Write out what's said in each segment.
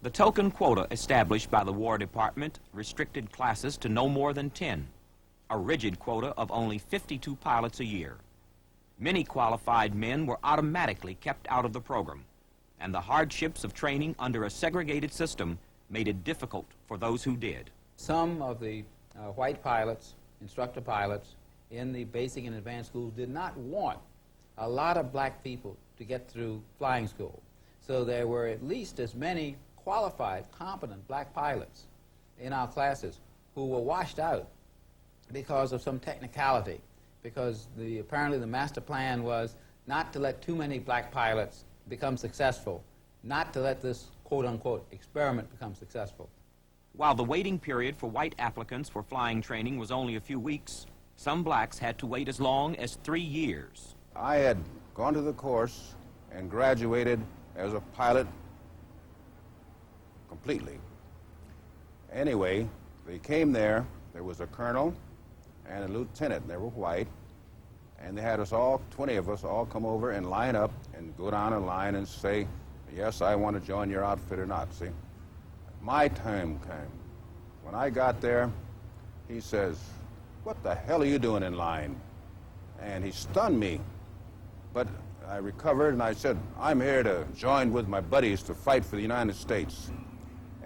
The token quota established by the War Department restricted classes to no more than 10, a rigid quota of only 52 pilots a year. Many qualified men were automatically kept out of the program, and the hardships of training under a segregated system made it difficult for those who did. Some of the white pilots, instructor pilots, in the basic and advanced schools did not want a lot of black people to get through flying school. So there were at least as many qualified, competent black pilots in our classes who were washed out because of some technicality, because apparently the master plan was not to let too many black pilots become successful, not to let this quote-unquote experiment become successful. While the waiting period for white applicants for flying training was only a few weeks, some blacks had to wait as long as 3 years. I had gone to the course and graduated as a pilot completely. Anyway, they came there. There was a colonel and a lieutenant. They were white, and they had us all, 20 of us, all come over and line up and go down a line and say, yes, I want to join your outfit or not, see? My time came. When I got there, he says, what the hell are you doing in line? And he stunned me. But I recovered and I said, I'm here to join with my buddies to fight for the United States.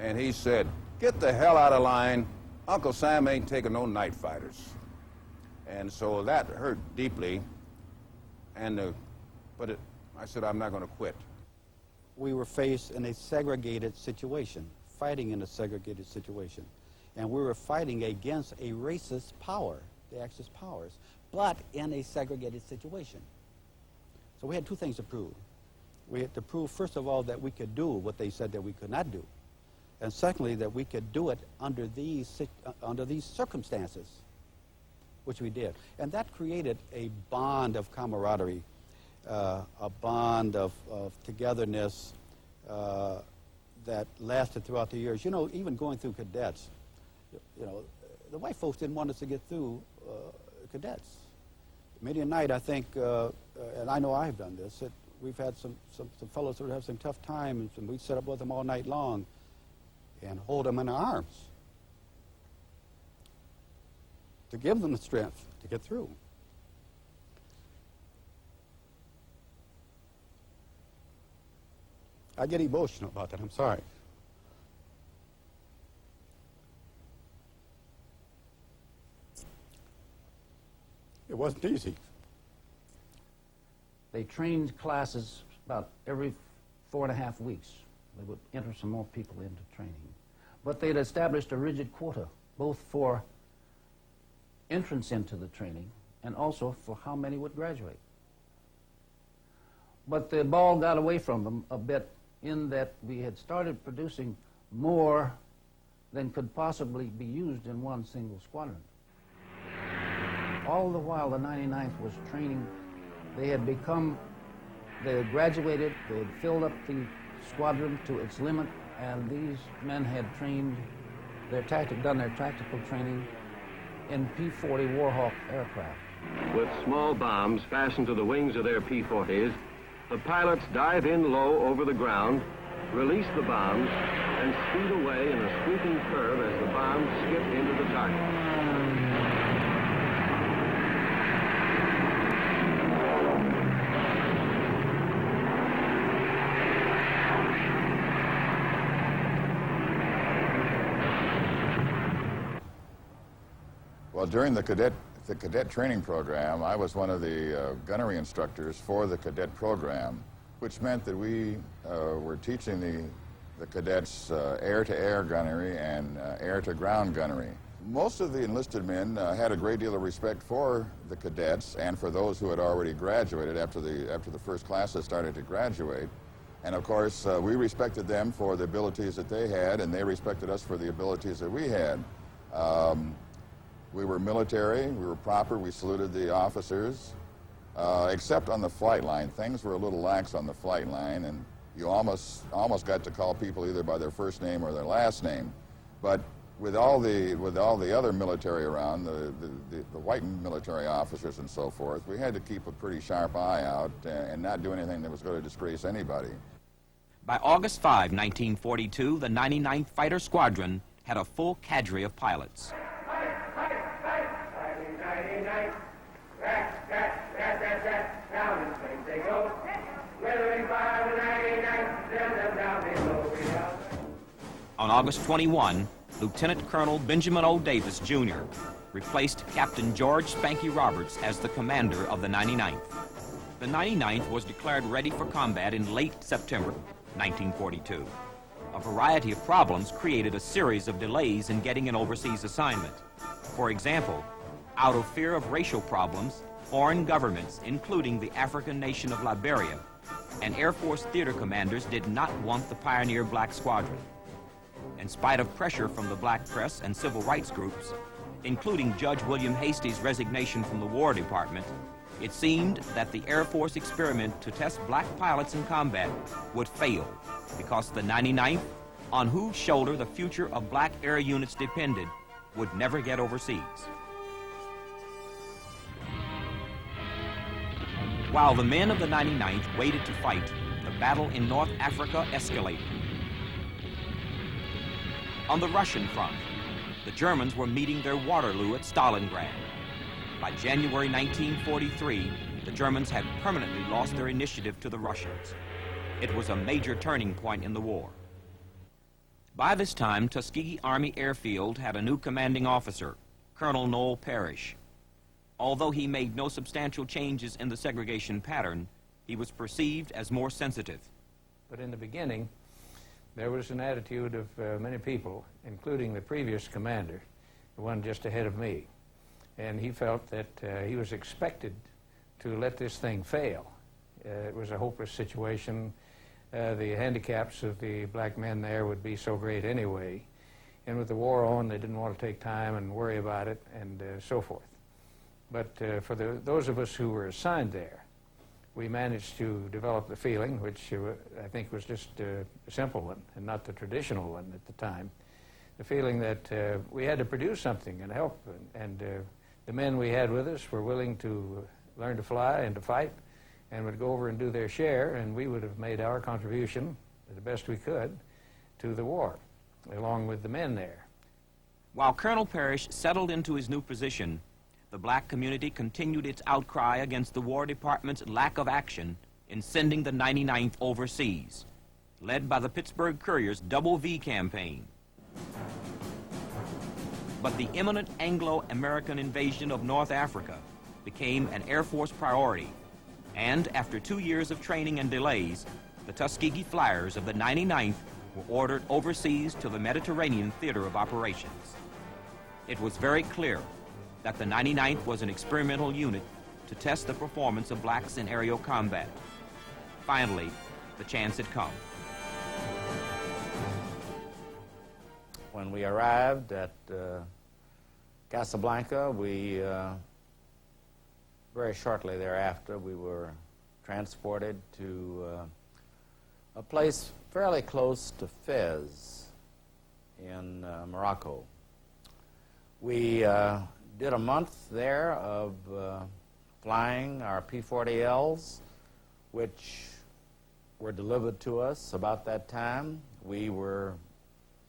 And he said, get the hell out of line. Uncle Sam ain't taking no night fighters. And so that hurt deeply. And I said, I'm not going to quit. We were faced in a segregated situation, fighting in a segregated situation. And we were fighting against a racist power, the Axis powers, but in a segregated situation. So we had two things to prove. We had to prove, first of all, that we could do what they said that we could not do. And secondly, that we could do it under these circumstances, which we did. And that created a bond of camaraderie, a bond of togetherness that lasted throughout the years. You know, even going through cadets, you know, the white folks didn't want us to get through cadets. Many a night, I think, and I know I've done this, that we've had some fellows who have some tough times, and we'd sit up with them all night long and hold them in our arms to give them the strength to get through. I get emotional about that, I'm sorry. It wasn't easy. They trained classes about every 4.5 weeks. They would enter some more people into training. But they'd established a rigid quota, both for entrance into the training and also for how many would graduate. But the ball got away from them a bit in that we had started producing more than could possibly be used in one single squadron. All the while the 99th was training, they had graduated, they had filled up the squadron to its limit, and these men had trained done their tactical training in P-40 Warhawk aircraft. With small bombs fastened to the wings of their P-40s, the pilots dive in low over the ground, release the bombs, and speed away in a sweeping curve as the bombs skip into the target. Well, during the cadet training program, I was one of the gunnery instructors for the cadet program, which meant that we were teaching the cadets air-to-air gunnery and air-to-ground gunnery. Most of the enlisted men had a great deal of respect for the cadets and for those who had already graduated after the first classes started to graduate. And of course, we respected them for the abilities that they had, and they respected us for the abilities that we had. We were military, we were proper, we saluted the officers, except on the flight line. Things were a little lax on the flight line, and you almost got to call people either by their first name or their last name. But with all the other military around, the white military officers and so forth, we had to keep a pretty sharp eye out and not do anything that was going to disgrace anybody. By August 5, 1942, the 99th Fighter Squadron had a full cadre of pilots. On August 21, Lieutenant Colonel Benjamin O. Davis, Jr. replaced Captain George Spanky Roberts as the commander of the 99th. The 99th was declared ready for combat in late September 1942. A variety of problems created a series of delays in getting an overseas assignment. For example, out of fear of racial problems, foreign governments, including the African nation of Liberia, and Air Force theater commanders did not want the pioneer Black Squadron. In spite of pressure from the black press and civil rights groups, including Judge William Hasty's resignation from the War Department, it seemed that the Air Force experiment to test black pilots in combat would fail because the 99th, on whose shoulder the future of black air units depended, would never get overseas. While the men of the 99th waited to fight, the battle in North Africa escalated. On the Russian front, the Germans were meeting their Waterloo at Stalingrad. By January 1943, the Germans had permanently lost their initiative to the Russians. It was a major turning point in the war. By this time, Tuskegee Army Airfield had a new commanding officer, Colonel Noel Parrish. Although he made no substantial changes in the segregation pattern, he was perceived as more sensitive. But in the beginning, there was an attitude of many people, including the previous commander, the one just ahead of me. And he felt that he was expected to let this thing fail. It was a hopeless situation. The handicaps of the black men there would be so great anyway. And with the war on, they didn't want to take time and worry about it and so forth. But for those of us who were assigned there, we managed to develop the feeling, which I think was just a simple one and not the traditional one at the time, the feeling that we had to produce something and help. And the men we had with us were willing to learn to fly and to fight and would go over and do their share, and we would have made our contribution the best we could to the war, along with the men there. While Colonel Parrish settled into his new position, the black community continued its outcry against the War Department's lack of action in sending the 99th overseas, led by the Pittsburgh Courier's Double V campaign. But the imminent Anglo-American invasion of North Africa became an Air Force priority, and after 2 years of training and delays, the Tuskegee Flyers of the 99th were ordered overseas to the Mediterranean theater of operations. It was very clear that the 99th was an experimental unit to test the performance of blacks in aerial combat. Finally, the chance had come. When we arrived at Casablanca, very shortly thereafter, we were transported to a place fairly close to Fez in Morocco. We did a month there of flying our P-40Ls, which were delivered to us about that time. We were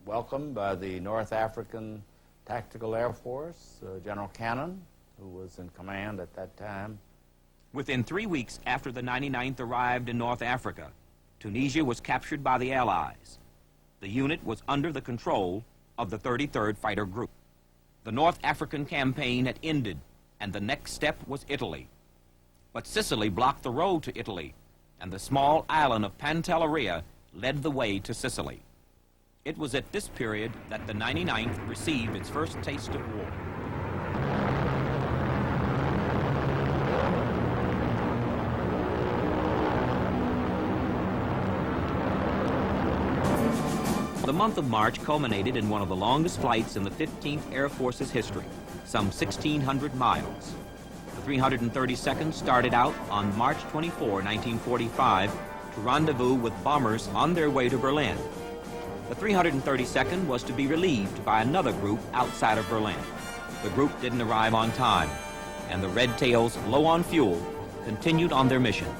welcomed by the North African Tactical Air Force, General Cannon, who was in command at that time. Within 3 weeks after the 99th arrived in North Africa, Tunisia was captured by the Allies. The unit was under the control of the 33rd Fighter Group. The North African campaign had ended, and the next step was Italy. But Sicily blocked the road to Italy, and the small island of Pantelleria led the way to Sicily. It was at this period that the 99th received its first taste of war. The month of March culminated in one of the longest flights in the 15th Air Force's history, some 1,600 miles. The 332nd started out on March 24, 1945, to rendezvous with bombers on their way to Berlin. The 332nd was to be relieved by another group outside of Berlin. The group didn't arrive on time, and the Red Tails, low on fuel, continued on their mission.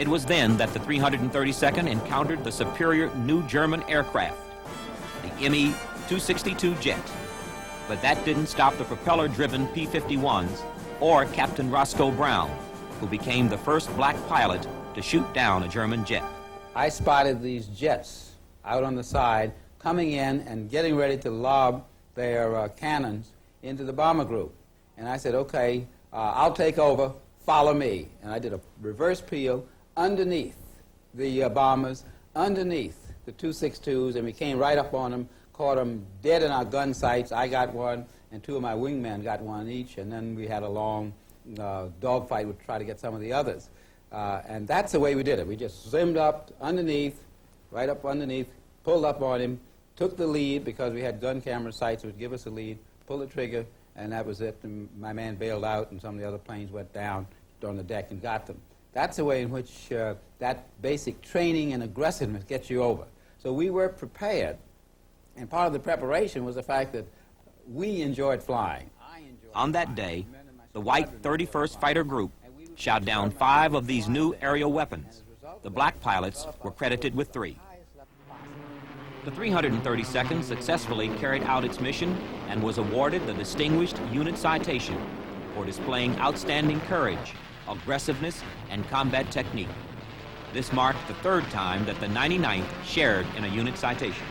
It was then that the 332nd encountered the superior new German aircraft, the Me-262 jet. But that didn't stop the propeller-driven P-51s or Captain Roscoe Brown, who became the first black pilot to shoot down a German jet. I spotted these jets out on the side coming in and getting ready to lob their cannons into the bomber group. And I said, okay, I'll take over, follow me. And I did a reverse peel underneath the bombers, underneath the 262s, and we came right up on them, caught them dead in our gun sights. I got one, and two of my wingmen got one each, and then we had a long dogfight to try to get some of the others. And that's the way we did it. We just zoomed up underneath, right up underneath, pulled up on him, took the lead because we had gun camera sights that would give us a lead, pulled the trigger, and that was it. And my man bailed out, and some of the other planes went down on the deck and got them. That's the way in which that basic training and aggressiveness gets you over. So we were prepared, and part of the preparation was the fact that we enjoyed flying. On that day, the white 31st Fighter Group shot down 5 of these new aerial weapons. The black pilots were credited with 3. The 332nd successfully carried out its mission and was awarded the Distinguished Unit Citation for displaying outstanding courage, aggressiveness, and combat technique. This marked the 3rd time that the 99th shared in a unit citation.